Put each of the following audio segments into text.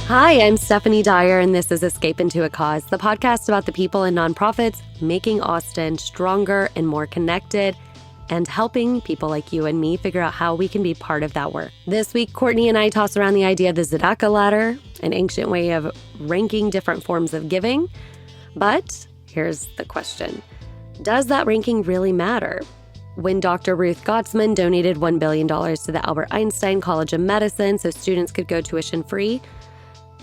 Hi, I'm Stephanie Dyer, and this is Escape Into a Cause, the podcast about the people and nonprofits making Austin stronger and more connected, and helping people like you and me figure out how we can be part of that work. This week, Courtney and I toss around the idea of the tzedakah ladder, an ancient way of ranking different forms of giving. But here's the question. Does that ranking really matter? When Dr. Ruth Gottsman donated $1 billion to the Albert Einstein College of Medicine so students could go tuition-free,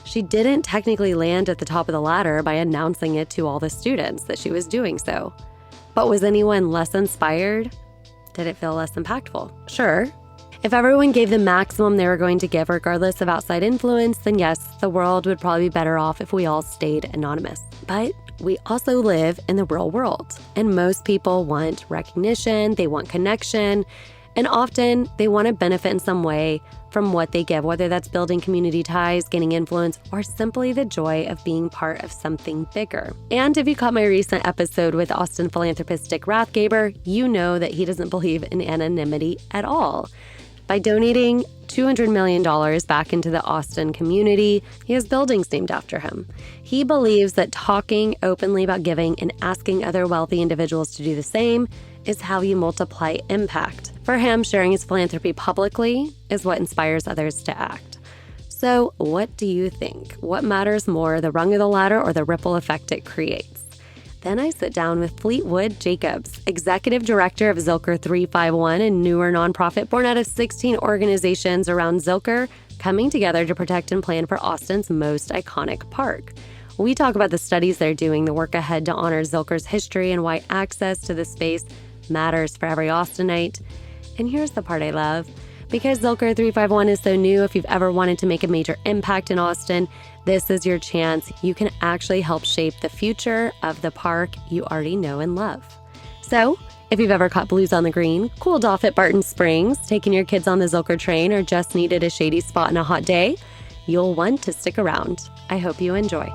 she didn't technically land at the top of the ladder by announcing it to all the students that she was doing so. But was anyone less inspired? Did it feel less impactful? Sure. If everyone gave the maximum they were going to give regardless of outside influence, then yes, the world would probably be better off if we all stayed anonymous. But we also live in the real world, and most people want recognition, they want connection, and often they want to benefit in some way from what they give, whether that's building community ties, gaining influence, or simply the joy of being part of something bigger. And if you caught my recent episode with Austin philanthropist Dick Rathgaber, you know that he doesn't believe in anonymity at all. By donating $200 million back into the Austin community, he has buildings named after him. He believes that talking openly about giving and asking other wealthy individuals to do the same is how you multiply impact. For him, sharing his philanthropy publicly is what inspires others to act. So what do you think? What matters more, the rung of the ladder or the ripple effect it creates? Then I sit down with Fleetwood Jacobs, Executive Director of Zilker 351, a newer nonprofit born out of 16 organizations around Zilker, coming together to protect and plan for Austin's most iconic park. We talk about the studies they're doing, the work ahead to honor Zilker's history, and why access to the space matters for every Austinite. And here's the part I love. Because Zilker 351 is so new, if you've ever wanted to make a major impact in Austin, this is your chance. You can actually help shape the future of the park you already know and love. So, if you've ever caught blues on the green, cooled off at Barton Springs, taken your kids on the Zilker train, or just needed a shady spot on a hot day, you'll want to stick around. I hope you enjoy.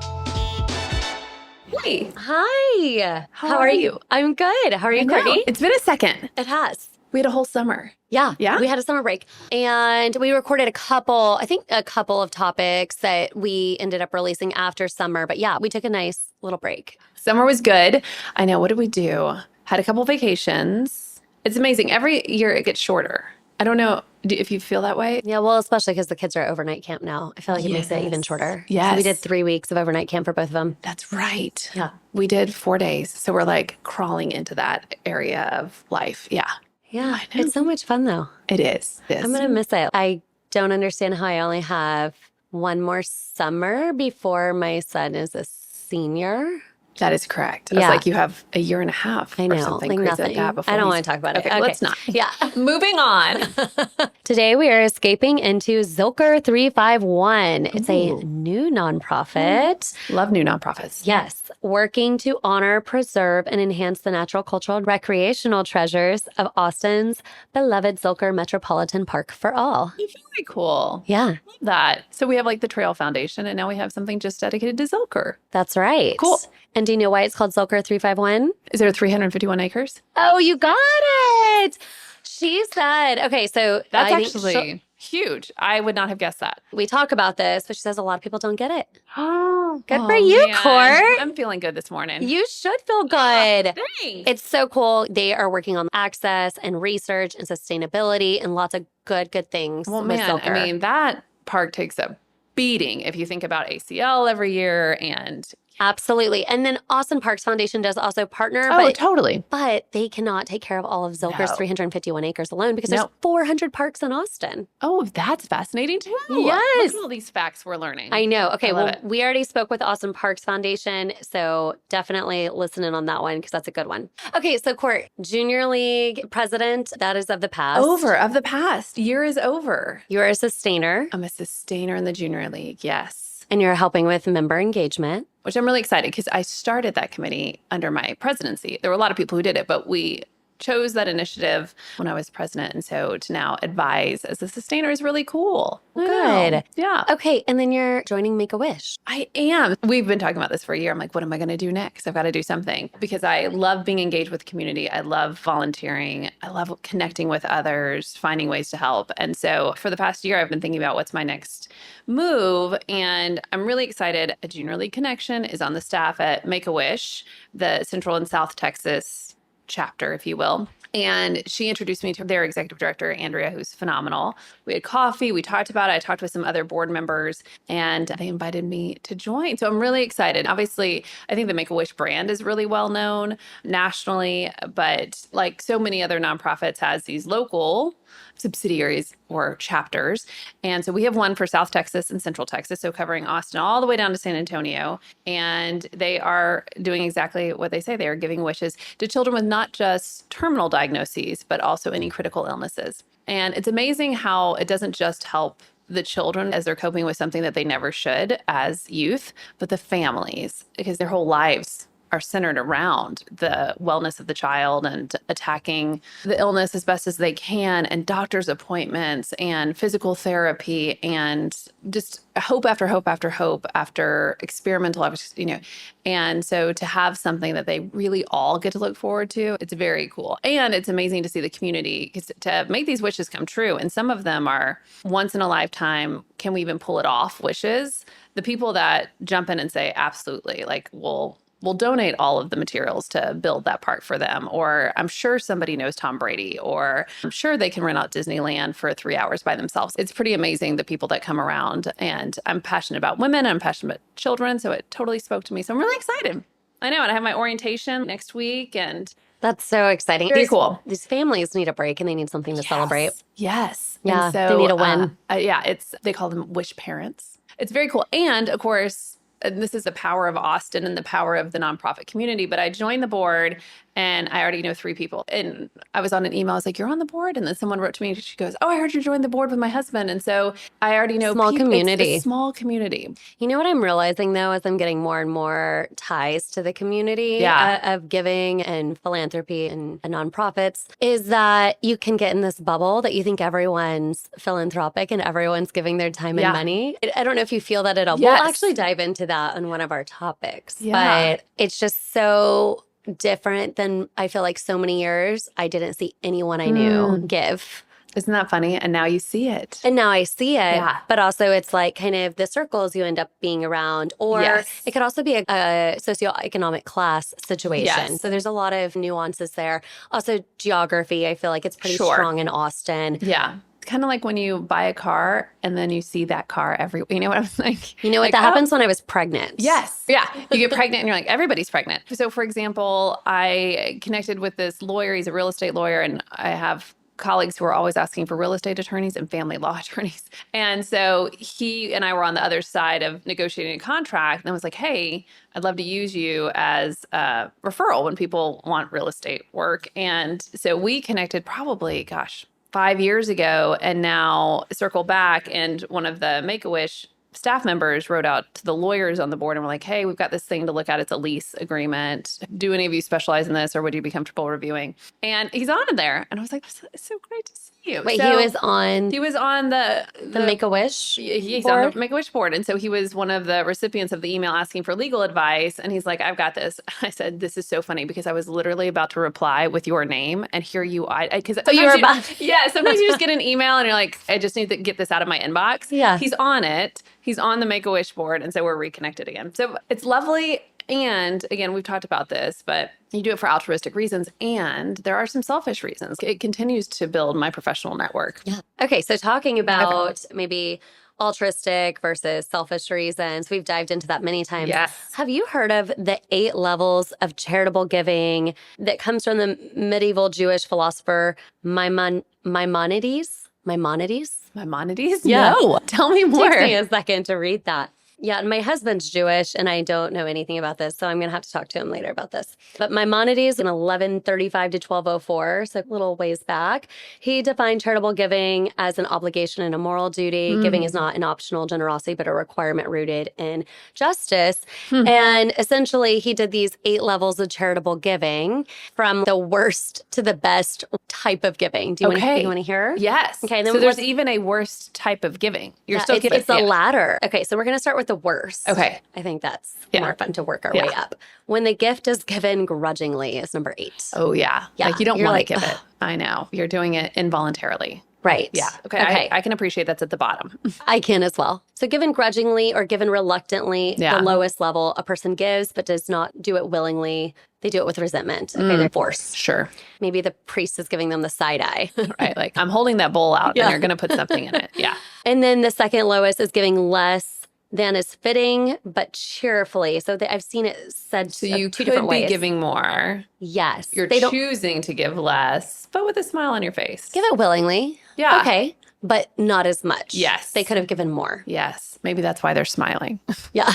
Hey. Hi. How are you? I'm good. How are you, Courtney? It's been a second. It has. We had a whole summer. Yeah. Yeah? We had a summer break. And we recorded a couple of topics that we ended up releasing after summer. But yeah, we took a nice little break. Summer was good. I know. What did we do? Had a couple vacations. It's amazing. Every year it gets shorter. I don't know if you feel that way. Yeah, well, especially because the kids are at overnight camp now. I feel like it makes it even shorter. Yes. So we did 3 weeks of overnight camp for both of them. That's right. Yeah. We did 4 days. So we're like crawling into that area of life. Yeah. Yeah. It's so much fun, though. It is. I'm going to miss it. I don't understand how I only have one more summer before my son is a senior. That is correct. I was like, you have a year and a half I know, or something like crazy nothing. like that before. I don't want to talk about it. Okay, let's not. Yeah. Moving on. Today we are escaping into Zilker 351. It's a new nonprofit. Love new nonprofits. Yes. Working to honor, preserve, and enhance the natural, cultural, and recreational treasures of Austin's beloved Zilker Metropolitan Park for all. Very cool. Yeah. Love that. So we have like the Trail Foundation, and now we have something just dedicated to Zilker. That's right. Cool. And do you know why it's called Zilker 351? Is there 351 acres? Oh, you got it. She said, okay, so That's I think actually huge. I would not have guessed that. we talk about this, but she says a lot of people don't get it. Oh, Good for you, Court. I'm feeling good this morning. You should feel good. Thanks. It's so cool. They are working on access and research and sustainability and lots of good things. Well, with man, Zilker. I mean, that park takes a beating if you think about ACL every year and... Absolutely. And then Austin Parks Foundation does also partner. Oh, totally. But they cannot take care of all of Zilker's 351 acres alone because there's No. 400 parks in Austin. Oh, that's fascinating too. Yes. Look at all these facts we're learning. I know. Okay, love well, it. we already spoke with Austin Parks Foundation, so definitely listen in on that one because that's a good one. Okay, so Court, Junior League president, that is of the past. Over of the past. Year is over. You're a sustainer, I'm a sustainer in the Junior League. Yes. and you're helping with member engagement. Which I'm really excited because I started that committee under my presidency. There were a lot of people who did it, but we chose that initiative when I was president. And so to now advise as a sustainer is really cool. Good. Yeah. Okay. And then you're joining Make-A-Wish. I am. We've been talking about this for a year. I'm like, what am I going to do next? I've got to do something because I love being engaged with the community. I love volunteering. I love connecting with others, finding ways to help. And so for the past year, I've been thinking about what's my next move. And I'm really excited. A Junior League connection is on the staff at Make-A-Wish, the Central and South Texas chapter, if you will. And she introduced me to their executive director, Andrea, who's phenomenal. We had coffee. We talked about it. I talked with some other board members and they invited me to join. So I'm really excited. Obviously, I think the Make-A-Wish brand is really well known nationally, but like so many other nonprofits has these local subsidiaries or chapters. And so we have one for South Texas and Central Texas, so covering Austin all the way down to San Antonio. And they are doing exactly what they say. They are giving wishes to children with not just terminal diagnoses, but also any critical illnesses. And it's amazing how it doesn't just help the children as they're coping with something that they never should as youth, but the families, because their whole lives are centered around the wellness of the child and attacking the illness as best as they can, and doctor's appointments and physical therapy and just hope after hope after hope after experimental, and so to have something that they really all get to look forward to, it's very cool. And it's amazing to see the community to make these wishes come true. And some of them are once in a lifetime, can we even pull it off wishes? The people that jump in and say, absolutely, like, we'll donate all of the materials to build that park for them. Or I'm sure somebody knows Tom Brady, or I'm sure they can rent out Disneyland for 3 hours by themselves. It's pretty amazing, the people that come around. And I'm passionate about women. I'm passionate about children. So it totally spoke to me. So I'm really excited. I know. And I have my orientation next week. And that's so exciting. Very cool. These families need a break and they need something to celebrate. Yes. Yeah. And so, they need a win. They call them wish parents. It's very cool. And of course, and this is the power of Austin and the power of the nonprofit community, but I joined the board and I already know 3 people. And I was on an email. I was like, you're on the board? And then someone wrote to me and she goes, oh, I heard you joined the board with my husband. And so I already know small community. It's a small community. You know what I'm realizing though, as I'm getting more and more ties to the community of giving and philanthropy and nonprofits, is that you can get in this bubble that you think everyone's philanthropic and everyone's giving their time and money. I don't know if you feel that at all. Yes. We'll actually dive into that on one of our topics. Yeah. But it's just so different than I feel like so many years I didn't see anyone I knew give. Isn't that funny? And now you see it. And now I see it. Yeah. But also it's like kind of the circles you end up being around. Or it could also be a socioeconomic class situation. Yes. So there's a lot of nuances there. Also geography, I feel like it's pretty strong in Austin. Yeah. Kind of like when you buy a car and then you see that car everywhere. You know what I'm like? You know what? That happens when I was pregnant. Yes. Yeah. You get pregnant and you're like, everybody's pregnant. So for example, I connected with this lawyer. He's a real estate lawyer. And I have colleagues who are always asking for real estate attorneys and family law attorneys. And so he and I were on the other side of negotiating a contract. And I was like, hey, I'd love to use you as a referral when people want real estate work. And so we connected probably, 5 years ago, and now circle back. And one of the Make-A-Wish staff members wrote out to the lawyers on the board and were like, hey, we've got this thing to look at. It's a lease agreement. Do any of you specialize in this, or would you be comfortable reviewing? And he's on in there. And I was like, it's so great to see you. Wait, so he was on the Make-A-Wish He's board? on the Make-A-Wish board. And so he was one of the recipients of the email asking for legal advice. And he's like, I've got this. I said, this is so funny because I was literally about to reply with your name, and here you are. Because you were about yeah, sometimes you just get an email and you're like, I just need to get this out of my inbox. Yeah. He's on it. He's on the Make-A-Wish board. And so we're reconnected again. So it's lovely. And again, we've talked about this, but you do it for altruistic reasons. And there are some selfish reasons. It continues to build my professional network. Yeah. Okay. So talking about maybe altruistic versus selfish reasons, we've dived into that many times. Yes. Have you heard of the 8 levels of charitable giving that comes from the medieval Jewish philosopher Maimonides? Maimonides? Yeah. No. Tell me more. Takes me a second to read that. Yeah, and my husband's Jewish, and I don't know anything about this, so I'm going to have to talk to him later about this. But Maimonides in 1135 to 1204, so a little ways back, he defined charitable giving as an obligation and a moral duty. Giving is not an optional generosity, but a requirement rooted in justice. And essentially, he did these 8 levels of charitable giving from the worst to the best type of giving. Do you want to hear? Yes. Okay. Then so there's even a worst type of giving. You're still giving. It's the ladder. Okay. So we're going to start with the worst. Okay. I think that's more fun to work our way up. When the gift is given grudgingly is number 8. Oh, yeah. Like you don't want to give it. I know. You're doing it involuntarily. Right. Yeah. Okay. I can appreciate that's at the bottom. I can as well. So given grudgingly or given reluctantly, the lowest level a person gives but does not do it willingly. They do it with resentment. Okay, they're forced. Sure. Maybe the priest is giving them the side eye. Right. Like I'm holding that bowl out and you're going to put something in it. Yeah. And then the second lowest is giving less than is fitting, but cheerfully. So I've seen it said so you 2 different ways. Could be giving more. Yes. You're choosing to give less, but with a smile on your face. Give it willingly. Yeah. Okay. But not as much. Yes. They could have given more. Yes. Maybe that's why they're smiling. Yeah.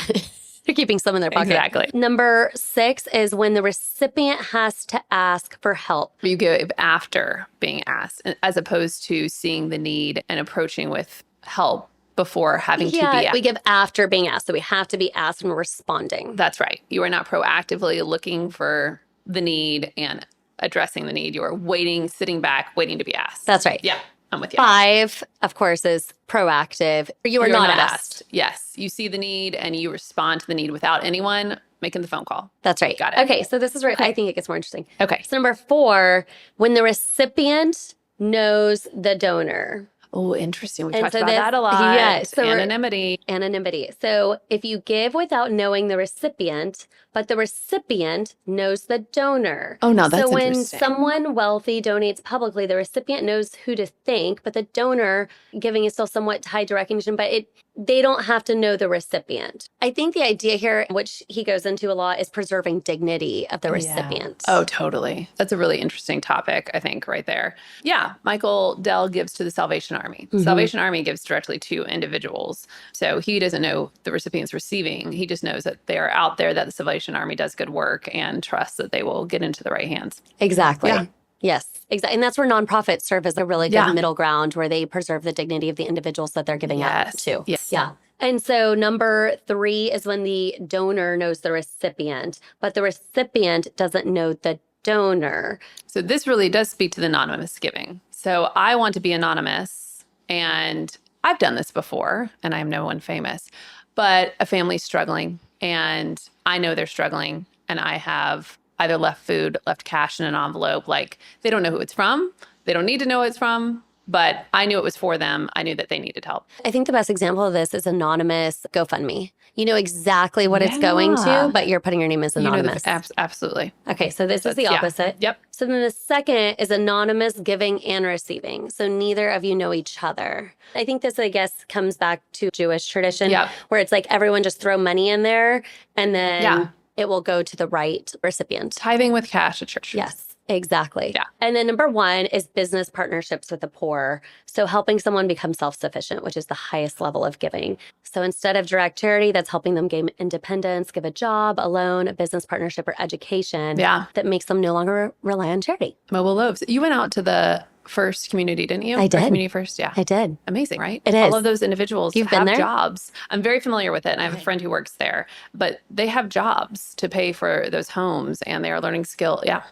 They're keeping some in their pocket. Exactly. Number 6 is when the recipient has to ask for help. You give after being asked, as opposed to seeing the need and approaching with help before having to be asked. We give after being asked. So we have to be asked and responding. That's right. You are not proactively looking for the need and addressing the need. You are waiting, sitting back, waiting to be asked. That's right. Yeah. I'm with you. 5, of course, is proactive. You are not asked. Yes. You see the need and you respond to the need without anyone making the phone call. That's right. Got it. Okay. So this is where I think it gets more interesting. Okay. So number 4, when the recipient knows the donor. Oh, interesting. We talked about that a lot. Yeah. So anonymity. So if you give without knowing the recipient, but the recipient knows the donor. Oh, no, that's interesting. interesting. So when someone wealthy donates publicly, the recipient knows who to thank, but the donor giving is still somewhat tied to recognition, but they don't have to know the recipient. I think the idea here, which he goes into a lot, is preserving dignity of the recipient. Oh, totally. That's a really interesting topic, I think, right there. Yeah. Michael Dell gives to the Salvation Army. The Salvation Army gives directly to individuals. So he doesn't know the recipient's receiving. He just knows that they're out there, that the Salvation Army does good work and trusts that they will get into the right hands. Exactly. Yeah. Yes, exactly. And that's where nonprofits serve as a really good middle ground where they preserve the dignity of the individuals that they're giving out to. Yes. Yeah. And so number 3 is when the donor knows the recipient, but the recipient doesn't know the donor. So this really does speak to the anonymous giving. So I want to be anonymous, and I've done this before, and I'm no one famous, but a family's struggling, and I know they're struggling, and I have either left food, left cash in an envelope. Like, they don't know who it's from. They don't need to know who it's from, but I knew it was for them. I knew that they needed help. I think the best example of this is anonymous GoFundMe. You know exactly what it's going to, but you're putting your name as anonymous. Absolutely. Okay, so this is the opposite. Yep. So then the second is anonymous giving and receiving. So neither of you know each other. I think this, I guess, comes back to Jewish tradition where it's like everyone just throw money in there and then it will go to the right recipient. Tithing with cash at church. Yes. Exactly. Yeah. And then number 1 is business partnerships with the poor. So helping someone become self-sufficient, which is the highest level of giving. So instead of direct charity, that's helping them gain independence, give a job, a loan, a business partnership, or education that makes them no longer rely on charity. Mobile loaves. You went out to the First Community, didn't you? I did. Community First, yeah. I did. Amazing, right? It is. All of those individuals have jobs. I'm very familiar with it, and I have a friend who works there. But they have jobs to pay for those homes, and they are learning skill. Yeah.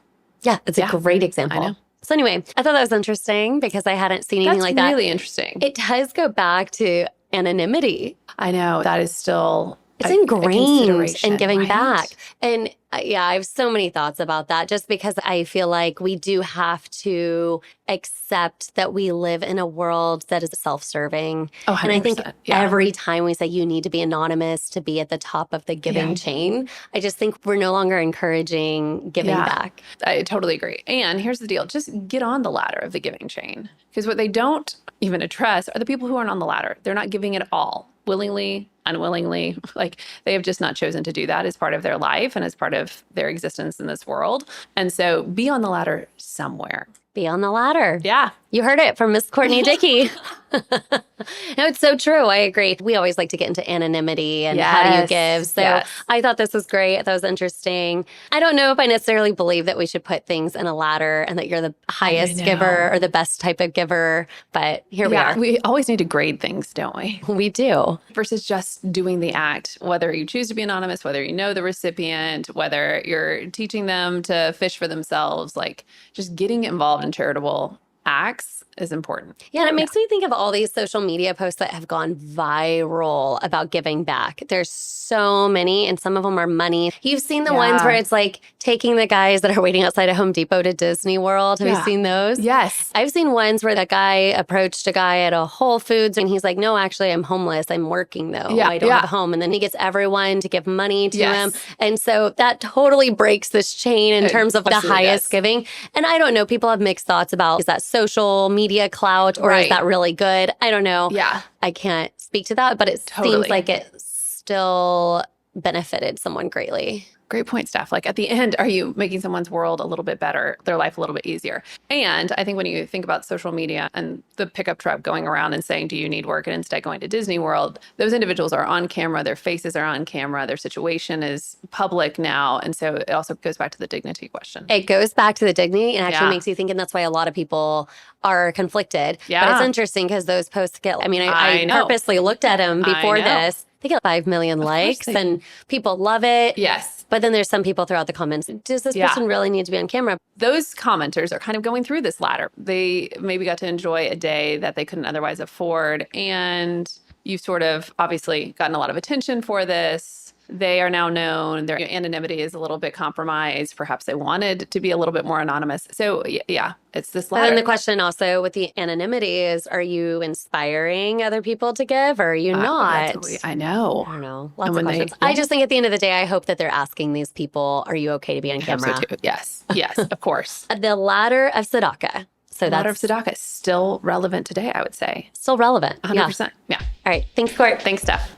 Yeah, it's a great example. I know. So anyway, I thought that was interesting because I hadn't seen anything like that. That's really interesting. It does go back to anonymity. I know. That is still It's ingrained in giving back. And I have so many thoughts about that just because I feel like we do have to accept that we live in a world that is self-serving. Oh, 100%. And I think every time we say you need to be anonymous to be at the top of the giving chain, I just think we're no longer encouraging giving back. I totally agree. And here's the deal. Just get on the ladder of the giving chain. Because what they don't even address are the people who aren't on the ladder. They're not giving it all. Willingly, unwillingly, like they have just not chosen to do that as part of their life and as part of their existence in this world. And so be on the ladder somewhere. Be on the ladder. Yeah. You heard it from Miss Courtney Dickey. No, it's so true. I agree. We always like to get into anonymity and how do you give. So I thought this was great. That was interesting. I don't know if I necessarily believe that we should put things in a ladder and that you're the highest giver or the best type of giver. But here we are. We always need to grade things, don't we? We do. Versus just doing the act, whether you choose to be anonymous, whether you know the recipient, whether you're teaching them to fish for themselves, like just getting involved in charitable acts is important. Yeah, and it makes me think of all these social media posts that have gone viral about giving back. There's so many, and some of them are money. You've seen the ones where it's like taking the guys that are waiting outside a Home Depot to Disney World. Have you seen those? Yes. I've seen ones where that guy approached a guy at a Whole Foods and he's like, no, actually, I'm homeless. I'm working though. I don't have a home. And then he gets everyone to give money to him. And so that totally breaks this chain in terms of the highest giving. And I don't know, people have mixed thoughts about, is that social media clout or is that really good? I don't know. Yeah. I can't speak to that, but it seems like it still benefited someone greatly. Great point, Steph. Like at the end, are you making someone's world a little bit better, their life a little bit easier? And I think when you think about social media and the pickup truck going around and saying, do you need work? And instead going to Disney World, those individuals are on camera, their faces are on camera, their situation is public now. And so it also goes back to the dignity question. It goes back to the dignity and actually makes you think, and that's why a lot of people are conflicted. Yeah. But it's interesting because those posts get, I purposely looked at them before this. They get 5 million likes and people love it. Yes. But then there's some people throughout the comments, does this person really need to be on camera? Those commenters are kind of going through this ladder. They maybe got to enjoy a day that they couldn't otherwise afford. And you've sort of obviously gotten a lot of attention for this. They are now known. Their anonymity is a little bit compromised. Perhaps they wanted to be a little bit more anonymous. So yeah, it's this ladder. And then the question also with the anonymity is, are you inspiring other people to give or are you not? I know. I don't know. Lots of questions. I just think at the end of the day, I hope that they're asking these people, are you okay to be on camera? So too. Yes, of course. The ladder of tzedakah. So ladder of tzedakah is still relevant today, I would say. Still relevant. 100%. Yeah. All right. Thanks, Court. Thanks, Steph.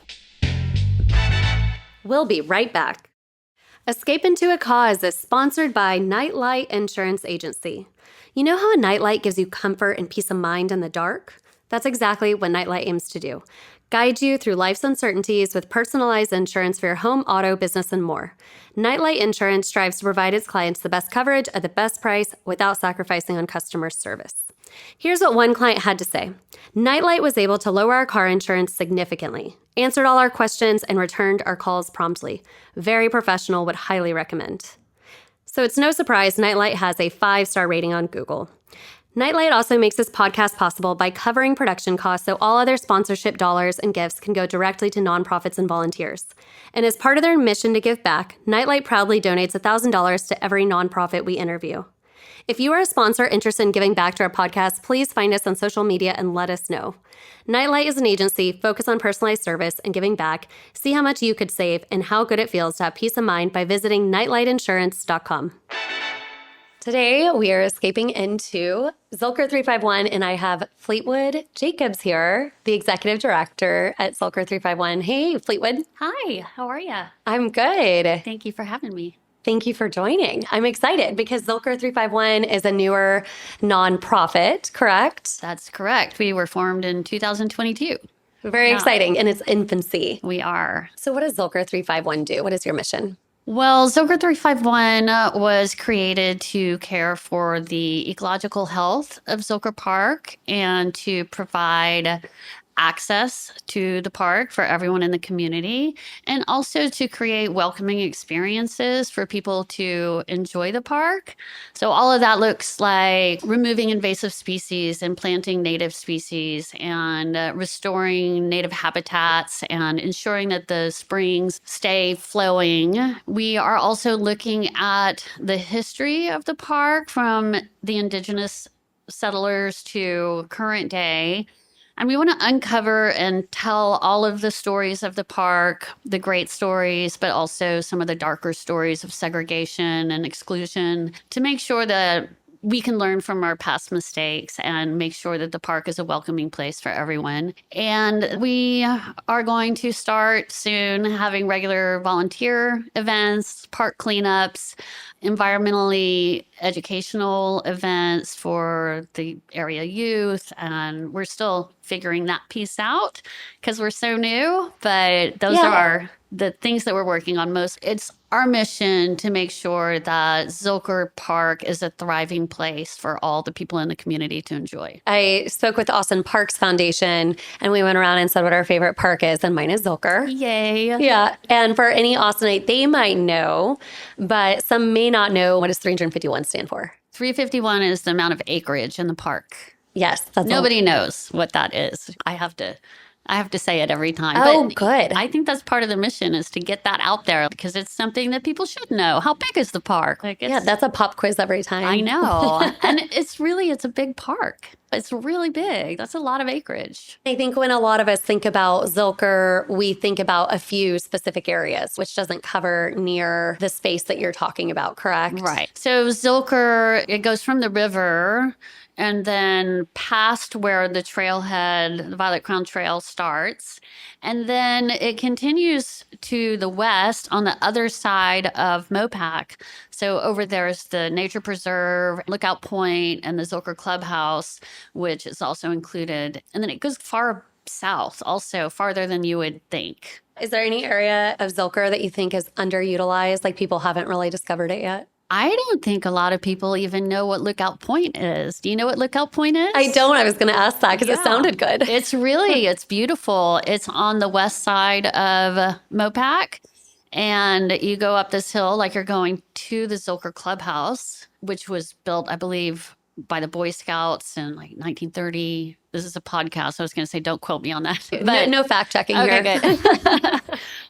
We'll be right back. Escape into a Cause is sponsored by Nightlight Insurance Agency. You know how a nightlight gives you comfort and peace of mind in the dark? That's exactly what Nightlight aims to do. Guide you through life's uncertainties with personalized insurance for your home, auto, business, and more. Nightlight Insurance strives to provide its clients the best coverage at the best price without sacrificing on customer service. Here's what one client had to say. Nightlight was able to lower our car insurance significantly, answered all our questions, and returned our calls promptly. Very professional, would highly recommend. So it's no surprise Nightlight has a 5-star rating on Google. Nightlight also makes this podcast possible by covering production costs so all other sponsorship dollars and gifts can go directly to nonprofits and volunteers. And as part of their mission to give back, Nightlight proudly donates $1,000 to every nonprofit we interview. If you are a sponsor interested in giving back to our podcast, please find us on social media and let us know. Nightlight is an agency focused on personalized service and giving back. See how much you could save and how good it feels to have peace of mind by visiting nightlightinsurance.com. Today, we are escaping into Zilker 351, and I have Fleetwood Jacobs here, the executive director at Zilker 351. Hey, Fleetwood. Hi, how are you? I'm good. Thank you for having me. Thank you for joining. I'm excited because Zilker 351 is a newer nonprofit, correct? That's correct. We were formed in 2022. Very exciting in its infancy. We are. So what does Zilker 351 do? What is your mission? Well, Zilker 351 was created to care for the ecological health of Zilker Park and to provide access to the park for everyone in the community, and also to create welcoming experiences for people to enjoy the park. So all of that looks like removing invasive species and planting native species and restoring native habitats and ensuring that the springs stay flowing. We are also looking at the history of the park from the indigenous settlers to current day. And we want to uncover and tell all of the stories of the park, the great stories, but also some of the darker stories of segregation and exclusion to make sure that we can learn from our past mistakes and make sure that the park is a welcoming place for everyone. And we are going to start soon having regular volunteer events, park cleanups, environmentally educational events for the area youth. And we're still figuring that piece out because we're so new, but those are the things that we're working on most. It's our mission to make sure that Zilker Park is a thriving place for all the people in the community to enjoy. I spoke with Austin Parks Foundation and we went around and said what our favorite park is, and mine is Zilker. Yay. Yeah. And for any Austinite, they might know, but some may not know. What does 351 stand for? 351 is the amount of acreage in the park. Yes. That's Nobody knows what that is. I have to say it every time. Oh, But good. I think that's part of the mission, is to get that out there because it's something that people should know. How big is the park? Yeah, that's a pop quiz every time. I know. And it's a big park. It's really big. That's a lot of acreage. I think when a lot of us think about Zilker, we think about a few specific areas, which doesn't cover near the space that you're talking about, correct? Right. So Zilker, it goes from the river and then past where the trailhead, the Violet Crown Trail starts. And then it continues to the west on the other side of Mopac. So over there's the Nature Preserve, Lookout Point, and the Zilker Clubhouse, which is also included. And then it goes far south, also farther than you would think. Is there any area of Zilker that you think is underutilized, like people haven't really discovered it yet? I don't think a lot of people even know what Lookout Point is. Do you know what Lookout Point is? I don't. I was going to ask that because it sounded good. It's beautiful. It's on the west side of Mopac. And you go up this hill like you're going to the Zilker Clubhouse, which was built, I believe, by the Boy Scouts in like 1930. This is a podcast, so I was going to say, don't quote me on that. But no fact checking here. Good.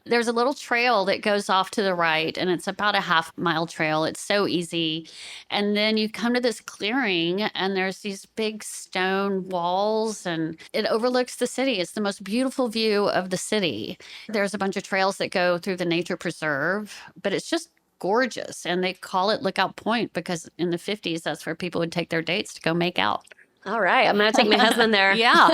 There's a little trail that goes off to the right, and it's about a half-mile trail. It's so easy. And then you come to this clearing, and there's these big stone walls, and it overlooks the city. It's the most beautiful view of the city. There's a bunch of trails that go through the nature preserve, but it's just gorgeous. And they call it Lookout Point because in the 50s, that's where people would take their dates to go make out. All right. I'm going to take my husband there. Yeah.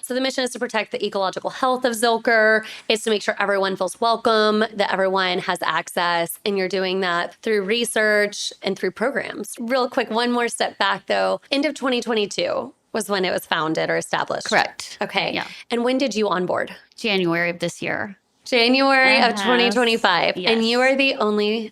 So the mission is to protect the ecological health of Zilker. It's to make sure everyone feels welcome, that everyone has access. And you're doing that through research and through programs. Real quick, one more step back, though. End of 2022 was when it was founded or established. Correct. Okay. Yeah. And when did you onboard? January of this year. January of 2025. Yes. And you are the only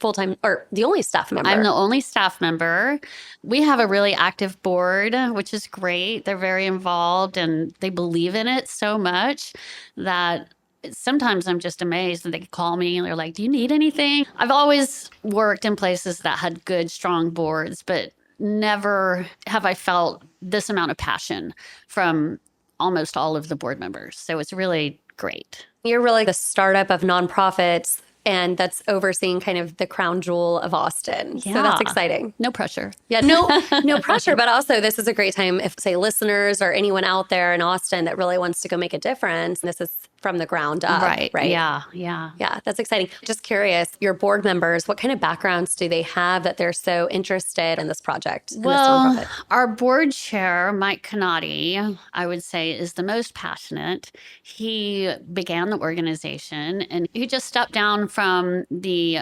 full-time, or the only staff member. I'm the only staff member. We have a really active board, which is great. They're very involved and they believe in it so much that sometimes I'm just amazed that they call me and they're like, do you need anything? I've always worked in places that had good, strong boards, but never have I felt this amount of passion from almost all of the board members. So it's really great. You're really the startup of nonprofits, and that's overseeing kind of the crown jewel of Austin. Yeah. So that's exciting. No pressure. Yeah, no pressure. But also, this is a great time if, say, listeners or anyone out there in Austin that really wants to go make a difference. This is from the ground up. Right. Yeah. Yeah, that's exciting. Just curious, your board members, what kind of backgrounds do they have that they're so interested in this project? Well, our board chair, Mike Canati, I would say is the most passionate. He began the organization and he just stepped down from the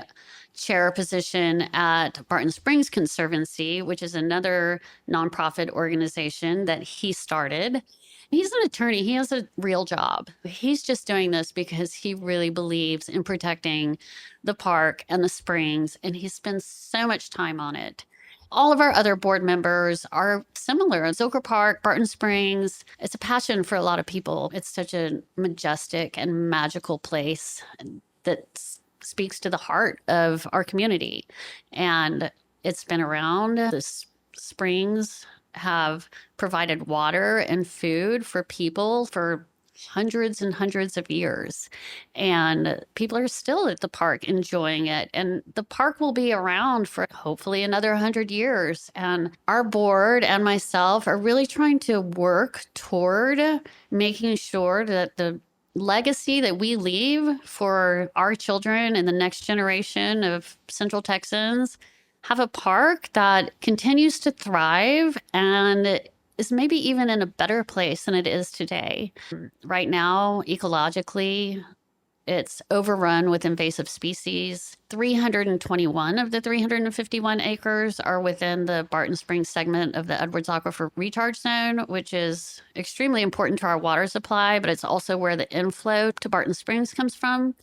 chair position at Barton Springs Conservancy, which is another nonprofit organization that he started. He's an attorney. He has a real job. He's just doing this because he really believes in protecting the park and the springs, and he spends so much time on it. All of our other board members are similar. Zilker Park, Barton Springs, it's a passion for a lot of people. It's such a majestic and magical place that speaks to the heart of our community. And it's been around. The springs have provided water and food for people for hundreds and hundreds of years. And people are still at the park enjoying it. And the park will be around for hopefully another 100 years. And our board and myself are really trying to work toward making sure that the legacy that we leave for our children and the next generation of Central Texans have a park that continues to thrive and is maybe even in a better place than it is today. Right now, ecologically, it's overrun with invasive species. 321 of the 351 acres are within the Barton Springs segment of the Edwards Aquifer Recharge Zone, which is extremely important to our water supply, but it's also where the inflow to Barton Springs comes from.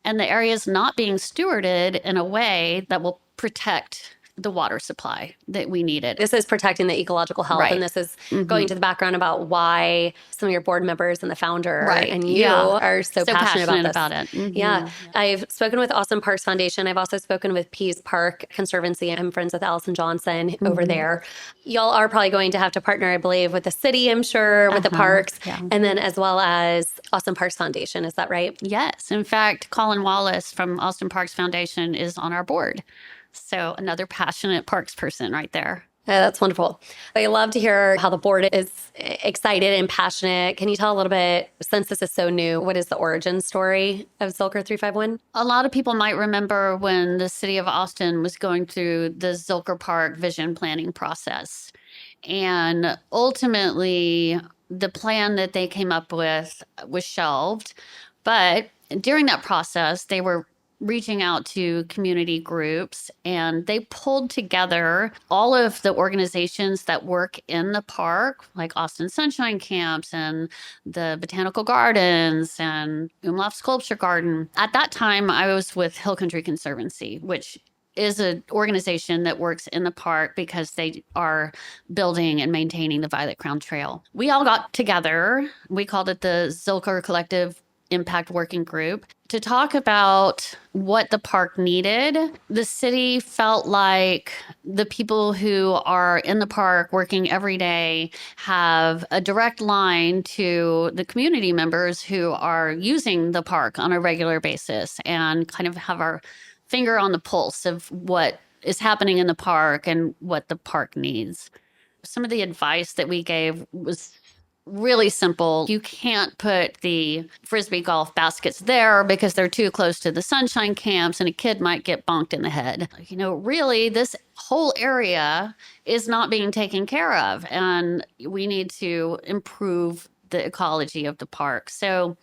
And the area is not being stewarded in a way that will protect the water supply that we needed. This is protecting the ecological health, Right. and this is going to the background about why some of your board members and the founder Right. and you Yeah. are so passionate about this. about it. Mhm. Yeah. I've spoken with Austin Parks Foundation. I've also spoken with Pease Park Conservancy. I'm friends with Allison Johnson over there. Y'all are probably going to have to partner, I believe, with the city, I'm sure, with the parks, and then as well as Austin Parks Foundation. Is that right? Yes. In fact, Colin Wallace from Austin Parks Foundation is on our board. So another passionate parks person right there. That's wonderful. I love to hear how the board is excited and passionate. Can you tell a little bit, since this is so new, what is the origin story of Zilker 351? A lot of people might remember when the city of Austin was going through the Zilker Park vision planning process. And ultimately, the plan that they came up with was shelved. But during that process, they were reaching out to community groups, and they pulled together all of the organizations that work in the park, like Austin Sunshine Camps and the Botanical Gardens and Umlauf Sculpture Garden. At that time, I was with Hill Country Conservancy, which is an organization that works in the park because they are building and maintaining the Violet Crown Trail. We all got together. We called it the Zilker Collective Impact Working Group to talk about what the park needed. The city felt like the people who are in the park working every day have a direct line to the community members who are using the park on a regular basis and kind of have our finger on the pulse of what is happening in the park and what the park needs. Some of the advice that we gave was really simple. You can't put the Frisbee golf baskets there because they're too close to the sunshine camps and a kid might get bonked in the head. You know, really, this whole area is not being taken care of, and we need to improve the ecology of the park. So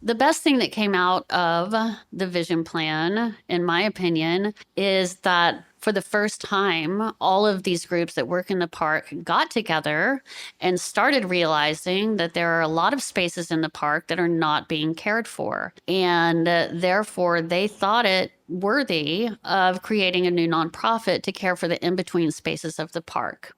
the best thing that came out of the vision plan, in my opinion, is that for the first time, all of these groups that work in the park got together and started realizing that there are a lot of spaces in the park that are not being cared for. And therefore, they thought it worthy of creating a new nonprofit to care for the in-between spaces of the park.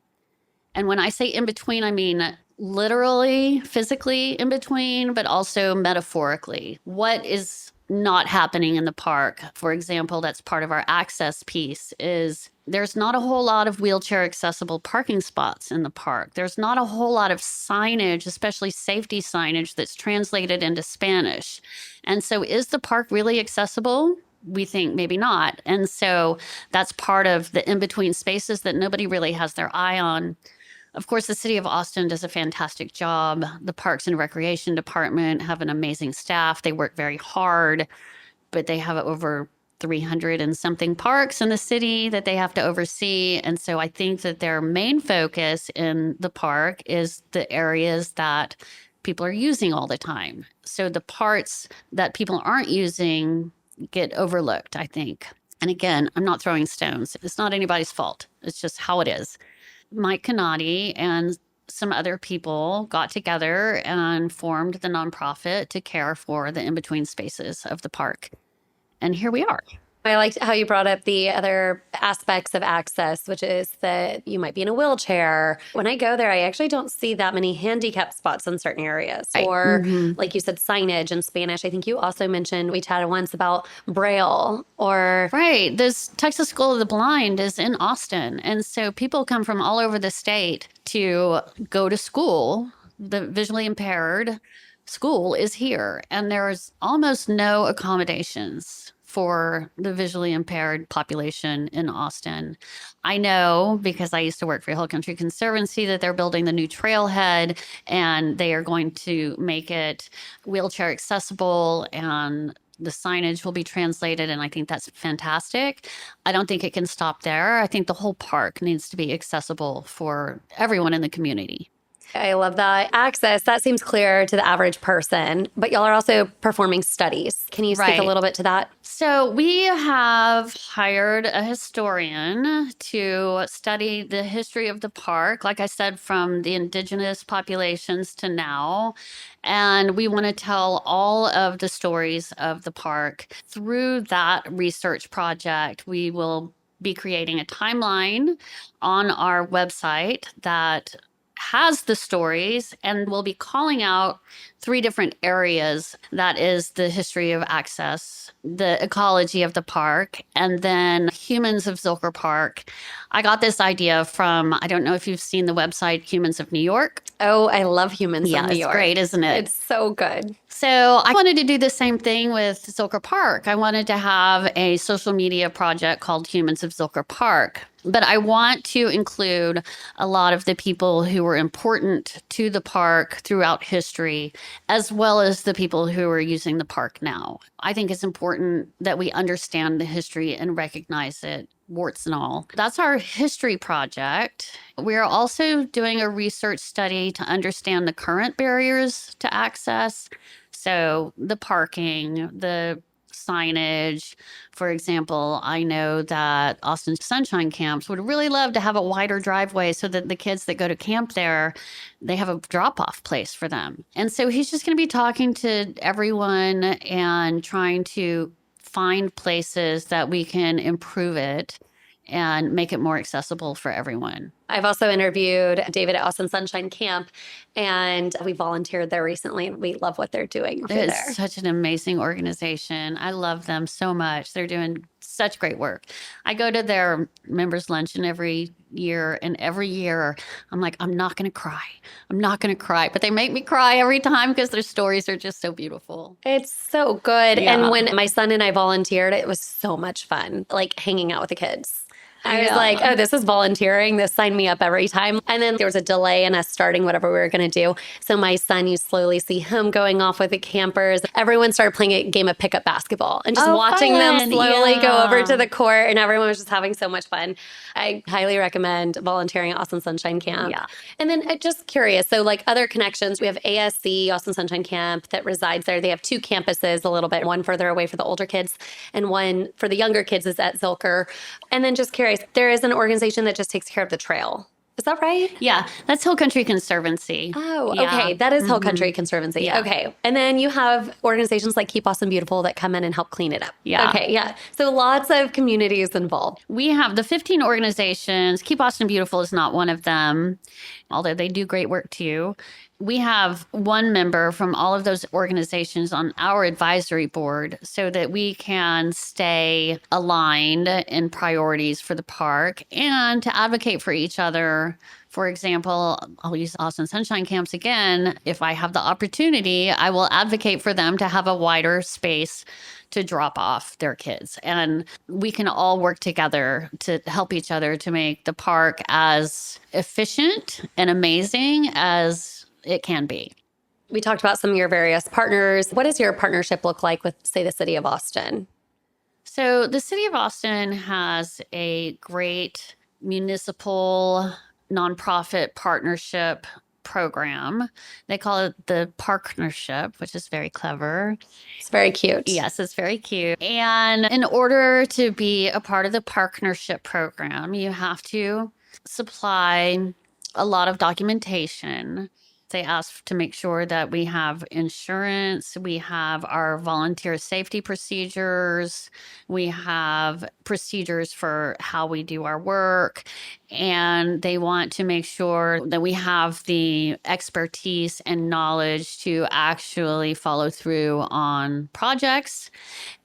And when I say in between, I mean literally, physically in between, but also metaphorically. What is not happening in the park? For example, that's part of our access piece is there's not a whole lot of wheelchair accessible parking spots in the park. There's not a whole lot of signage, especially safety signage that's translated into Spanish. And so is the park really accessible? We think maybe not. And so that's part of the in-between spaces that nobody really has their eye on. Of course, the city of Austin does a fantastic job. The Parks and Recreation Department have an amazing staff. They work very hard, but they have over 300 and something parks in the city that they have to oversee. And so I think that their main focus in the park is the areas that people are using all the time. So the parts that people aren't using get overlooked, I think. And again, I'm not throwing stones. It's not anybody's fault. It's just how it is. Mike Canati and some other people got together and formed the nonprofit to care for the in-between spaces of the park. And here we are. I liked how you brought up the other aspects of access, which is that you might be in a wheelchair. When I go there, I actually don't see that many handicap spots in certain areas. Right. Or like you said, signage in Spanish. I think you also mentioned, we chatted once about Braille or... Right. This Texas School of the Blind is in Austin. And so people come from all over the state to go to school. The visually impaired school is here. And there's almost no accommodations for the visually impaired population in Austin. I know because I used to work for Hill Country Conservancy that they're building the new trailhead and they are going to make it wheelchair accessible and The signage will be translated, and I think that's fantastic. I don't think it can stop there. I think the whole park needs to be accessible for everyone in the community. I love that. Access, that seems clear to the average person, but y'all are also performing studies. Can you speak a Right. little bit to that? So we have hired a historian to study the history of the park, like I said, from the indigenous populations to now. And we want to tell all of the stories of the park. Through that research project, we will be creating a timeline on our website that has the stories, and we'll be calling out 3 different areas. That is the history of access, the ecology of the park, and then humans of Zilker Park. I got this idea from, I don't know if you've seen the website Humans of New York. Oh, I love Humans Yeah, of New it's York. great, isn't it? It's so good. So I wanted to do the same thing with Zilker Park. I wanted to have a social media project called Humans of Zilker Park. But I want to include a lot of the people who were important to the park throughout history, as well as the people who are using the park now. I think it's important that we understand the history and recognize it, warts and all. That's our history project. We're also doing a research study to understand the current barriers to access. So the parking, the signage. For example, I know that Austin Sunshine Camps would really love to have a wider driveway so that the kids that go to camp there, they have a drop-off place for them. And so he's just going to be talking to everyone and trying to find places that we can improve it and make it more accessible for everyone. I've also interviewed David at Austin Sunshine Camp, and we volunteered there recently, and we love what they're doing over there. It's such an amazing organization. I love them so much. They're doing such great work. I go to their members' luncheon every year, and every year I'm like, I'm not going to cry. I'm not going to cry. But they make me cry every time because their stories are just so beautiful. It's so good. Yeah. And when my son and I volunteered, it was so much fun, like hanging out with the kids. I was Yeah. like, oh, this is volunteering. This signed me up every time. And then there was a delay in us starting whatever we were going to do. So my son, you slowly see him going off with the campers. Everyone started playing a game of pickup basketball and just watching them fun. slowly go over Yeah. to the court. And everyone was just having so much fun. I highly recommend volunteering at Austin Sunshine Camp. Yeah. And then just curious. So like other connections, we have ASC, Austin Sunshine Camp, that resides there. They have 2 campuses a little bit, one further away for the older kids and one for the younger kids is at Zilker. And then just curious, there is an organization that just takes care of the trail. Is that right? Yeah, that's Hill Country Conservancy. Oh, Yeah. okay. That is Hill Country Conservancy. Yeah. Okay. And then you have organizations like Keep Austin Beautiful that come in and help clean it up. Yeah. Okay. Yeah. So lots of communities involved. We have the 15 organizations. Keep Austin Beautiful is not one of them, although they do great work too. We have one member from all of those organizations on our advisory board so that we can stay aligned in priorities for the park and to advocate for each other. For example, I'll use Austin Sunshine Camps again. If I have the opportunity, I will advocate for them to have a wider space to drop off their kids. And we can all work together to help each other to make the park as efficient and amazing as it can be. We talked about some of your various partners. What does your partnership look like with, say, the city of Austin? So the city of Austin has a great municipal nonprofit partnership program. They call it the Parknership, which is very clever. It's very cute. Yes, it's very cute. And in order to be a part of the Parknership program, you have to supply a lot of documentation. They ask to make sure that we have insurance, we have our volunteer safety procedures, we have procedures for how we do our work, and they want to make sure that we have the expertise and knowledge to actually follow through on projects.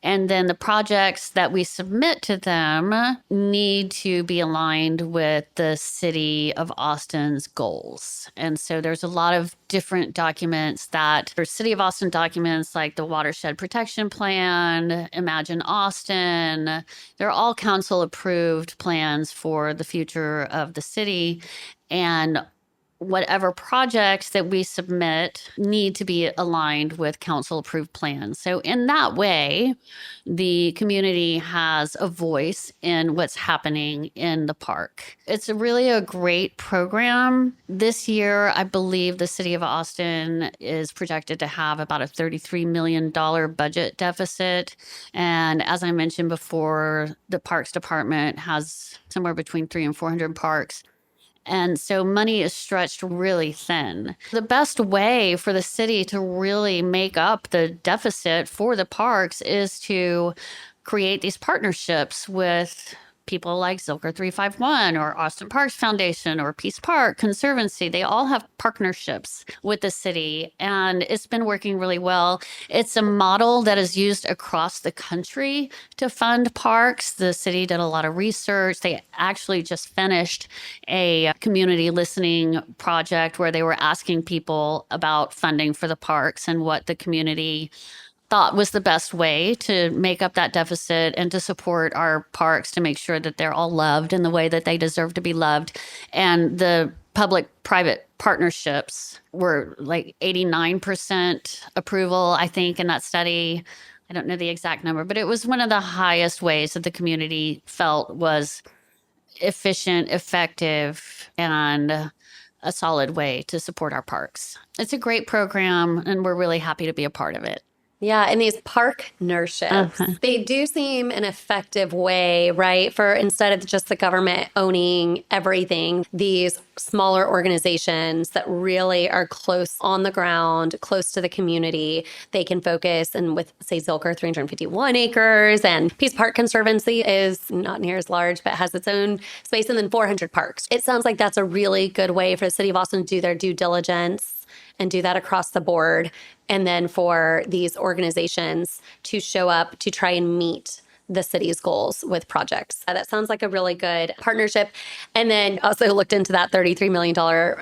And then the projects that we submit to them need to be aligned with the city of Austin's goals. And so there's a lot of different documents that are city of Austin documents, like the Watershed Protection Plan, Imagine Austin. They're all council approved plans for the future of the city. And whatever projects that we submit need to be aligned with council approved plans. So in that way, the community has a voice in what's happening in the park. It's really a great program. This year, I believe the city of Austin is projected to have about a $33 million budget deficit. And as I mentioned before, the Parks Department has somewhere between 300 and 400 parks. And so money is stretched really thin. The best way for the city to really make up the deficit for the parks is to create these partnerships with people like Zilker 351 or Austin Parks Foundation or Peace Park Conservancy. They all have partnerships with the city, and it's been working really well. It's a model that is used across the country to fund parks. The city did a lot of research. They actually just finished a community listening project where they were asking people about funding for the parks and what the community thought was the best way to make up that deficit and to support our parks to make sure that they're all loved in the way that they deserve to be loved. And the public-private partnerships were like 89% approval, I think, in that study. I don't know the exact number, but it was one of the highest ways that the community felt was efficient, effective, and a solid way to support our parks. It's a great program, and we're really happy to be a part of it. Yeah, and these partnerships, they do seem an effective way, right? For instead of just the government owning everything, these smaller organizations that really are close on the ground, close to the community, they can focus. And with, say, Zilker, 351 acres, and Peace Park Conservancy is not near as large, but has its own space, and then 400 parks. It sounds like that's a really good way for the city of Austin to do their due diligence and do that across the board. And then for these organizations to show up to try and meet the city's goals with projects. That sounds like a really good partnership. And then also looked into that $33 million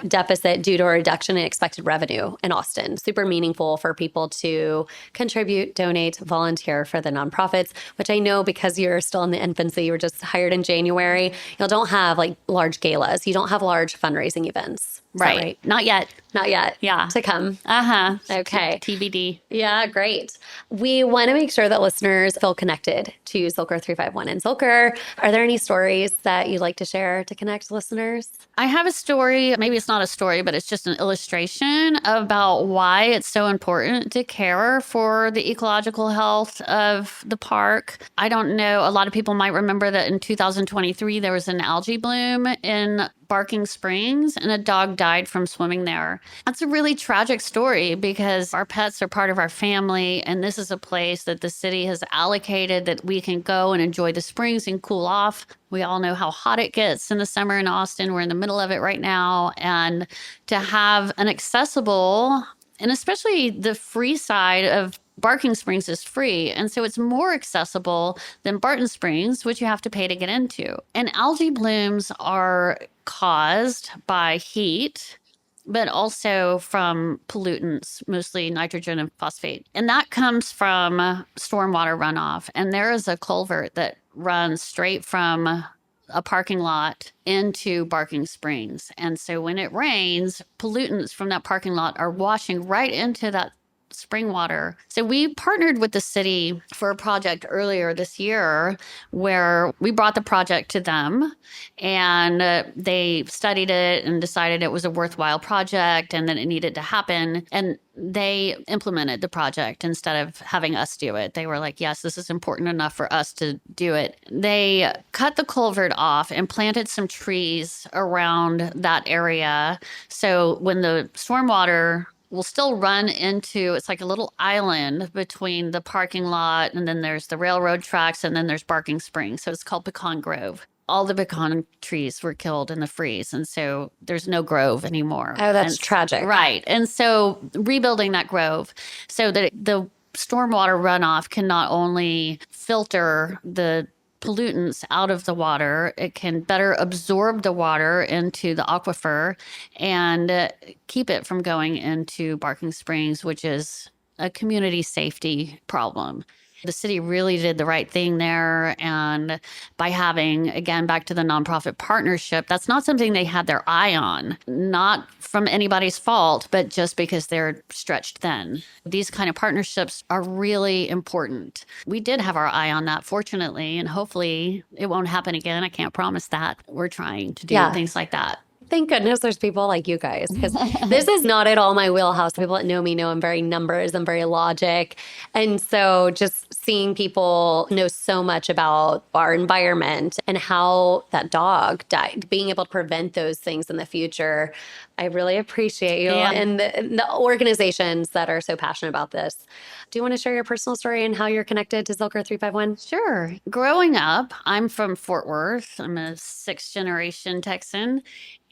deficit due to a reduction in expected revenue in Austin. Super meaningful for people to contribute, donate, volunteer for the nonprofits, which I know because you're still in the infancy, you were just hired in January, you don't have like large galas. You don't have large fundraising events. Right. Not yet. Not yet. Yeah. To come. Okay. TBD. Yeah, great. We want to make sure that listeners feel connected to Zilker 351 and Zilker. Are there any stories that you'd like to share to connect listeners? I have a story. Maybe it's not a story, but it's just an illustration about why it's so important to care for the ecological health of the park. I don't know. A lot of people might remember that in 2023, there was an algae bloom in Barking Springs, and a dog died from swimming there. That's a really tragic story because our pets are part of our family, and this is a place that the city has allocated that we can go and enjoy the springs and cool off. We all know how hot it gets in the summer in Austin. We're in the middle of it right now. And to have an accessible, and especially the free side of Barking Springs is free. And so it's more accessible than Barton Springs, which you have to pay to get into. And algae blooms are caused by heat, but also from pollutants, mostly nitrogen and phosphate. And that comes from stormwater runoff. And there is a culvert that runs straight from a parking lot into Barking Springs. And so when it rains, pollutants from that parking lot are washing right into that spring water. So we partnered with the city for a project earlier this year where we brought the project to them, and they studied it and decided it was a worthwhile project and that it needed to happen. And they implemented the project instead of having us do it. They were like, yes, this is important enough for us to do it. They cut the culvert off and planted some trees around that area. So when the stormwater will still run into, it's like a little island between the parking lot, and then there's the railroad tracks, and then there's Barking Springs. So it's called Pecan Grove. All the pecan trees were killed in the freeze, and so there's no grove anymore. Oh, that's tragic. Right. And so rebuilding that grove so that the stormwater runoff can not only filter the pollutants out of the water, it can better absorb the water into the aquifer and keep it from going into Barking Springs, which is a community safety problem. The city really did the right thing there. And by having, again, back to the nonprofit partnership, that's not something they had their eye on, not from anybody's fault, but just because they're stretched thin. These kind of partnerships are really important. We did have our eye on that, fortunately, and hopefully it won't happen again. I can't promise that. We're trying to do things like that. Thank goodness there's people like you guys, because this is not at all my wheelhouse. People that know me know I'm very numbers, I'm very logic. And so just seeing people know so much about our environment and how that dog died, being able to prevent those things in the future, I really appreciate you and the organizations that are so passionate about this. Do you want to share your personal story and how you're connected to Zilker 351? Sure. Growing up, I'm from Fort Worth. I'm a 6th generation Texan.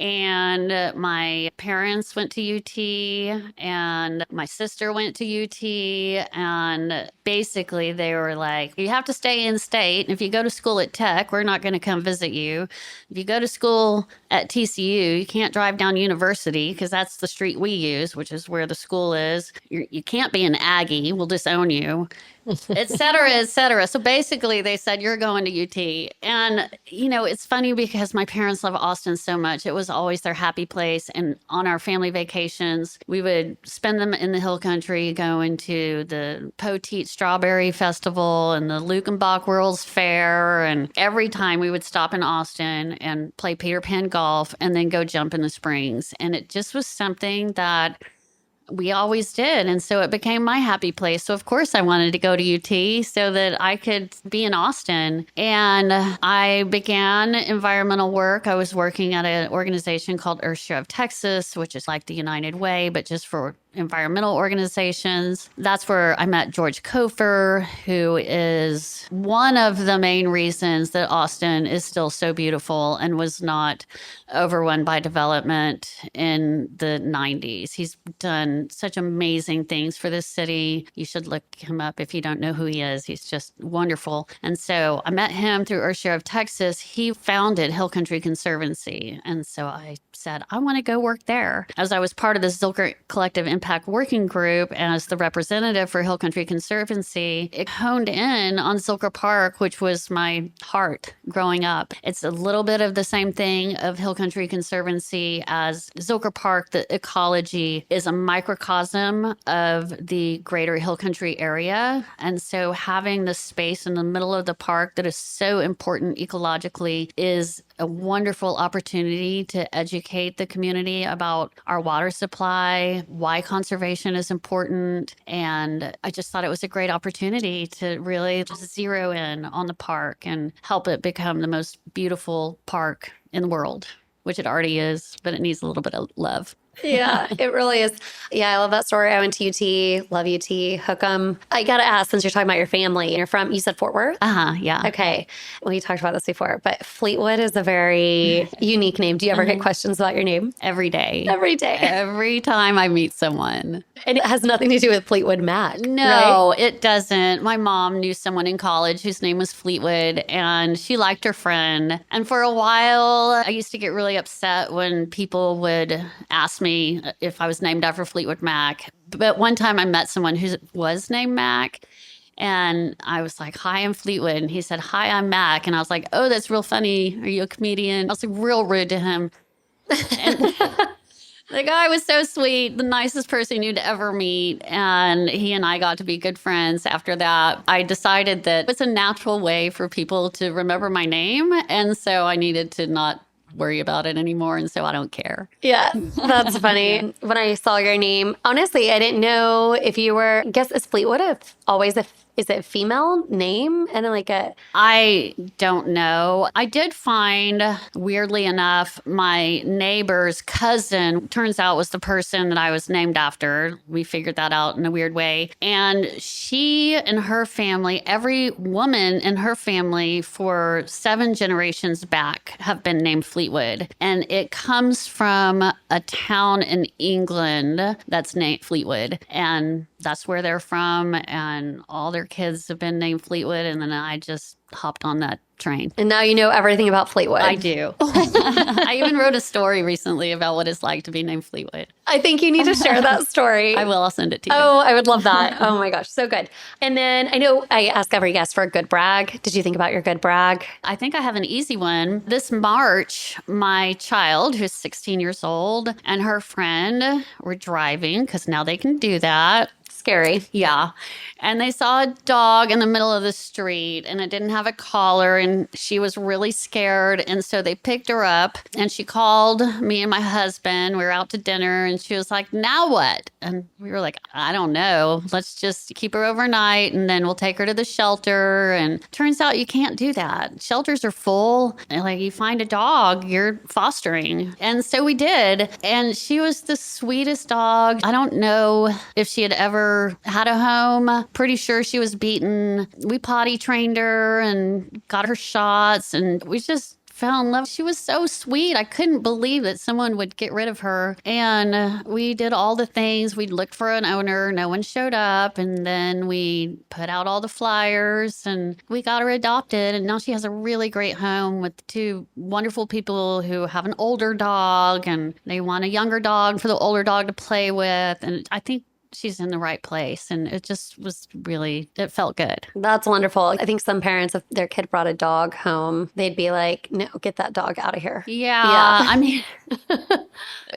And my parents went to UT and my sister went to UT. And basically, they were like, you have to stay in state. If you go to school at Tech, we're not going to come visit you. If you go to school at TCU, you can't drive down University because that's the street we use, which is where the school is. You can't be an Aggie. We'll disown you. Et cetera, et cetera. So basically, they said, you're going to UT. And, you know, it's funny because my parents love Austin so much. It was always their happy place. And on our family vacations, we would spend them in the hill country, going to the Poteet Strawberry Festival and the Lukenbach World's Fair. And every time we would stop in Austin and play Peter Pan golf and then go jump in the springs. And it just was something that we always did. And so it became my happy place. So, of course, I wanted to go to UT so that I could be in Austin. And I began environmental work. I was working at an organization called Earthshare of Texas, which is like the United Way, but just for environmental organizations. That's where I met George Kofer, who is one of the main reasons that Austin is still so beautiful and was not overrun by development in the 90s. He's done such amazing things for this city. You should look him up if you don't know who he is. He's just wonderful. And so I met him through Earthshare of Texas. He founded Hill Country Conservancy. And so I said, I want to go work there. As I was part of the Zilker Collective Impact Working Group as the representative for Hill Country Conservancy, it honed in on Zilker Park, which was my heart growing up. It's a little bit of the same thing of Hill Country Conservancy as Zilker Park. The ecology is a microcosm of the greater Hill Country area. And so having the space in the middle of the park that is so important ecologically is a wonderful opportunity to educate the community about our water supply, why conservation is important. And I just thought it was a great opportunity to really just zero in on the park and help it become the most beautiful park in the world, which it already is, but it needs a little bit of love. Yeah, it really is. Yeah, I love that story. I went to UT, love UT, hook 'em. I got to ask, since you're talking about your family, you're from, you said Fort Worth? Yeah. Okay. We talked about this before, but Fleetwood is a very unique name. Do you ever get questions about your name? Every day. Every day. Every time I meet someone. And it has nothing to do with Fleetwood Mac. No, right? It doesn't. My mom knew someone in college whose name was Fleetwood, and she liked her friend. And for a while, I used to get really upset when people would ask me if I was named after Fleetwood Mac. But one time I met someone who was named Mac. And I was like, hi, I'm Fleetwood. And he said, hi, I'm Mac. And I was like, oh, that's real funny. Are you a comedian? I was like real rude to him. And the guy was so sweet, the nicest person you'd ever meet. And he and I got to be good friends after that. I decided that it's a natural way for people to remember my name. And so I needed to not worry about it anymore. And so I don't care. Yeah, that's funny. When I saw your name, honestly, I didn't know if you were, I guess is Fleetwood always is it a female name? And like I don't know. I did find, weirdly enough, my neighbor's cousin, turns out was the person that I was named after. We figured that out in a weird way. And she and her family, every woman in her family for 7 generations back have been named Fleetwood. And it comes from a town in England that's named Fleetwood. And that's where they're from. And all their kids have been named Fleetwood. And then I just hopped on that train. And now you know everything about Fleetwood. I do. I even wrote a story recently about what it's like to be named Fleetwood. I think you need to share that story. I will. I'll send it to you. Oh, I would love that. Oh my gosh, so good. And then I know I ask every guest for a good brag. Did you think about your good brag? I think I have an easy one. This March, my child, who's 16 years old, and her friend were driving, because now they can do that. Scary. Yeah. And they saw a dog in the middle of the street and it didn't have a collar and she was really scared. And so they picked her up and she called me and my husband. We were out to dinner and she was like, now what? And we were like, I don't know. Let's just keep her overnight and then we'll take her to the shelter. And turns out you can't do that. Shelters are full. And like you find a dog, you're fostering. And so we did. And she was the sweetest dog. I don't know if she had ever had a home. Pretty sure she was beaten. We potty trained her and got her shots and we just fell in love. She was so sweet. I couldn't believe that someone would get rid of her. And we did all the things. We looked for an owner. No one showed up. And then we put out all the flyers and we got her adopted. And now she has a really great home with two wonderful people who have an older dog and they want a younger dog for the older dog to play with. And I think she's in the right place. And it just was really, it felt good. That's wonderful. I think some parents, if their kid brought a dog home, they'd be like, no, get that dog out of here. Yeah. I mean,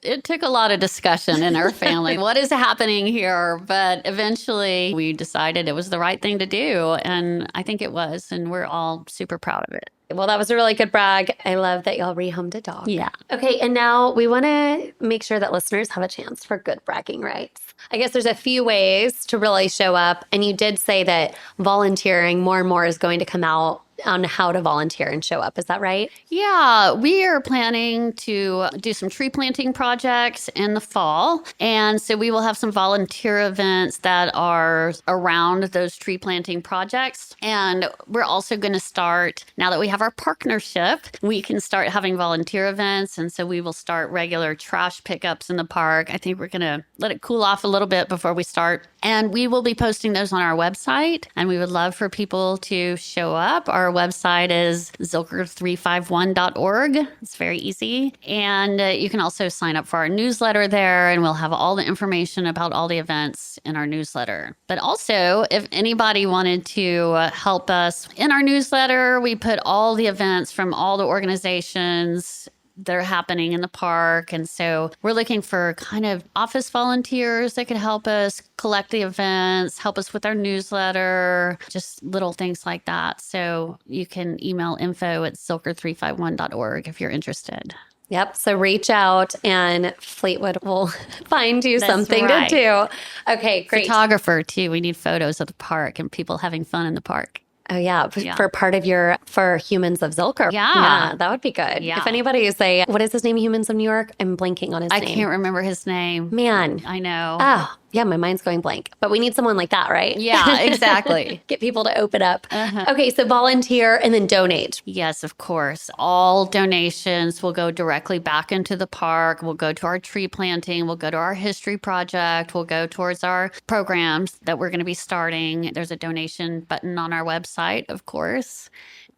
it took a lot of discussion in our family. What is happening here? But eventually we decided it was the right thing to do. And I think it was. And we're all super proud of it. Well, that was a really good brag. I love that y'all rehomed a dog. Yeah. Okay, and now we want to make sure that listeners have a chance for good bragging rights. I guess there's a few ways to really show up. And you did say that volunteering more and more is going to come out on how to volunteer and show up. Is that right? Yeah, we are planning to do some tree planting projects in the fall. And so we will have some volunteer events that are around those tree planting projects. And we're also going to start, now that we have our partnership, we can start having volunteer events. And so we will start regular trash pickups in the park. I think we're going to let it cool off a little bit before we start. And we will be posting those on our website. And we would love for people to show up. Our website is zilker351.org. It's very easy. And you can also sign up for our newsletter there, and we'll have all the information about all the events in our newsletter. But also, if anybody wanted to help us in our newsletter, we put all the events from all the organizations that are happening in the park. And so we're looking for kind of office volunteers that could help us collect the events, help us with our newsletter, just little things like that. So you can email info@zilker351.org if you're interested. Yep. So reach out and Fleetwood will find you something to do. Okay, great. Photographer too. We need photos of the park and people having fun in the park. Oh, yeah. For part of for Humans of Zilker. Yeah. That would be good. Yeah. If anybody is what is his name, Humans of New York? I'm blanking on his name. I can't remember his name. Man. I know. Oh, yeah, my mind's going blank. But we need someone like that, right? Yeah, exactly. Get people to open up. Okay, so volunteer and then donate. Yes, of course. All donations will go directly back into the park. We'll go to our tree planting. We'll go to our history project. We'll go towards our programs that we're going to be starting. There's a donation button on our website, of course.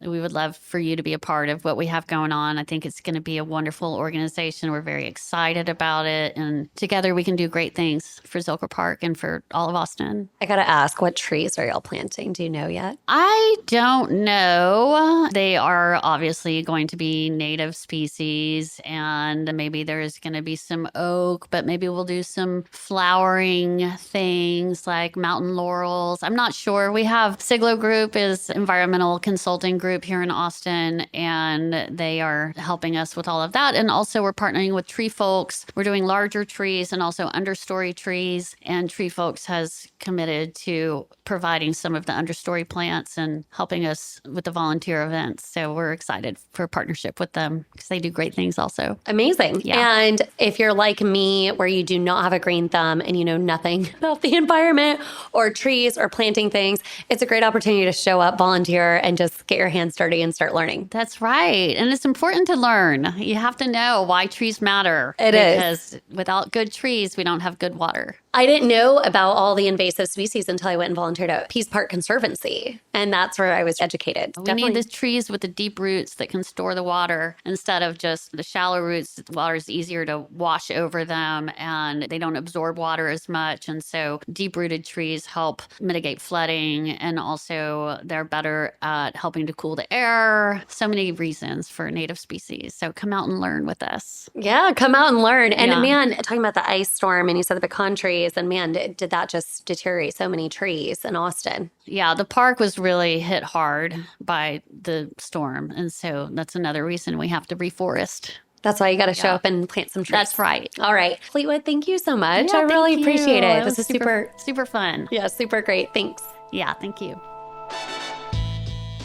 We would love for you to be a part of what we have going on. I think it's going to be a wonderful organization. We're very excited about it. And together we can do great things for Zilker Park and for all of Austin. I got to ask, what trees are y'all planting? Do you know yet? I don't know. They are obviously going to be native species, and maybe there's going to be some oak, but maybe we'll do some flowering things like mountain laurels. I'm not sure. We have Siglo Group is environmental consulting group here in Austin, and they are helping us with all of that. And also we're partnering with Tree Folks. We're doing larger trees and also understory trees. And Tree Folks has committed to providing some of the understory plants and helping us with the volunteer events. So we're excited for a partnership with them because they do great things also. Amazing. Yeah. And if you're like me, where you do not have a green thumb and you know nothing about the environment or trees or planting things, it's a great opportunity to show up, volunteer, and just get your hands hands dirty and start learning. That's right. And it's important to learn. You have to know why trees matter. It is. Because without good trees, we don't have good water. I didn't know about all the invasive species until I went and volunteered at Peace Park Conservancy. And that's where I was educated. We need the trees with the deep roots that can store the water instead of just the shallow roots. The water is easier to wash over them and they don't absorb water as much. And so deep-rooted trees help mitigate flooding, and also they're better at helping to cool the air. So many reasons for native species. So come out and learn with us. Yeah, come out and learn. And man, talking about the ice storm, and you said the pecan trees, and man, did that just deteriorate so many trees in Austin. Yeah, the park was really hit hard by the storm. And so that's another reason we have to reforest. That's why you got to show up and plant some trees. That's right. All right. Fleetwood, thank you so much. Yeah, I really appreciate it. This was super fun. Yeah, super great. Thanks. Yeah, thank you.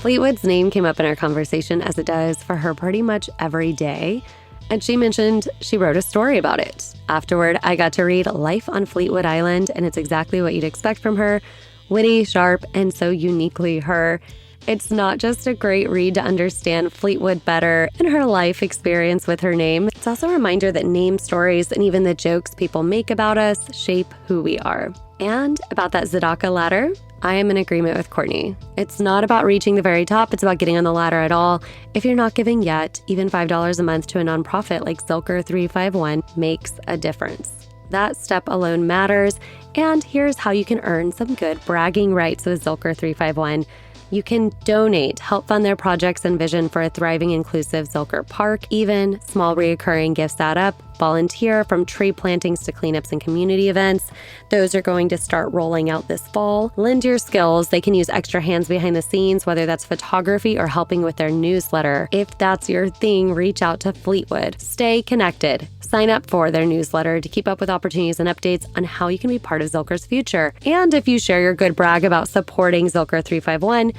Fleetwood's name came up in our conversation, as it does for her pretty much every day. And she mentioned she wrote a story about it. Afterward, I got to read Life on Fleetwood Island, and it's exactly what you'd expect from her. Witty, sharp, and so uniquely her. It's not just a great read to understand Fleetwood better and her life experience with her name. It's also a reminder that name stories and even the jokes people make about us shape who we are. And about that Zadaka ladder, I am in agreement with Courtney. It's not about reaching the very top, it's about getting on the ladder at all. If you're not giving yet, even $5 a month to a nonprofit like Zilker 351 makes a difference. That step alone matters, and here's how you can earn some good bragging rights with Zilker 351. You can donate, help fund their projects and vision for a thriving, inclusive Zilker Park. Even small reoccurring gifts add up. Volunteer, from tree plantings to cleanups and community events. Those are going to start rolling out this fall. Lend your skills. They can use extra hands behind the scenes, whether that's photography or helping with their newsletter. If that's your thing, reach out to Fleetwood. Stay connected. Sign up for their newsletter to keep up with opportunities and updates on how you can be part of Zilker's future. And if you share your good brag about supporting Zilker 351,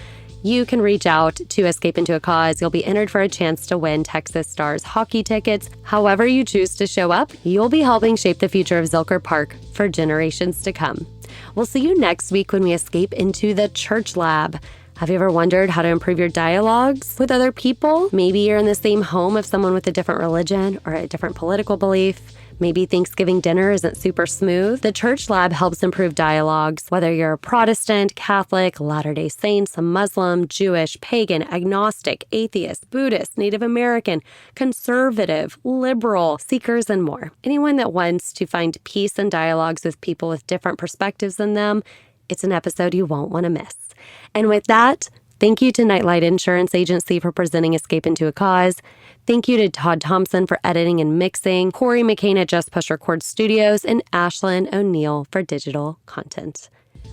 you can reach out to Escape Into a Cause. You'll be entered for a chance to win Texas Stars hockey tickets. However you choose to show up, you'll be helping shape the future of Zilker Park for generations to come. We'll see you next week when we escape into the church lab. Have you ever wondered how to improve your dialogues with other people? Maybe you're in the same home of someone with a different religion or a different political belief. Maybe Thanksgiving dinner isn't super smooth. The Church Lab helps improve dialogues, whether you're a Protestant, Catholic, Latter-day Saints, a Muslim, Jewish, pagan, agnostic, atheist, Buddhist, Native American, conservative, liberal, seekers, and more. Anyone that wants to find peace in dialogues with people with different perspectives than them, it's an episode you won't want to miss. And with that, thank you to Nightlight Insurance Agency for presenting Escape Into a Cause. Thank you to Todd Thompson for editing and mixing, Corey McCain at Just Push Record Studios, and Ashlyn O'Neill for digital content.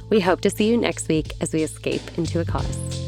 We hope to see you next week as we escape into a cause.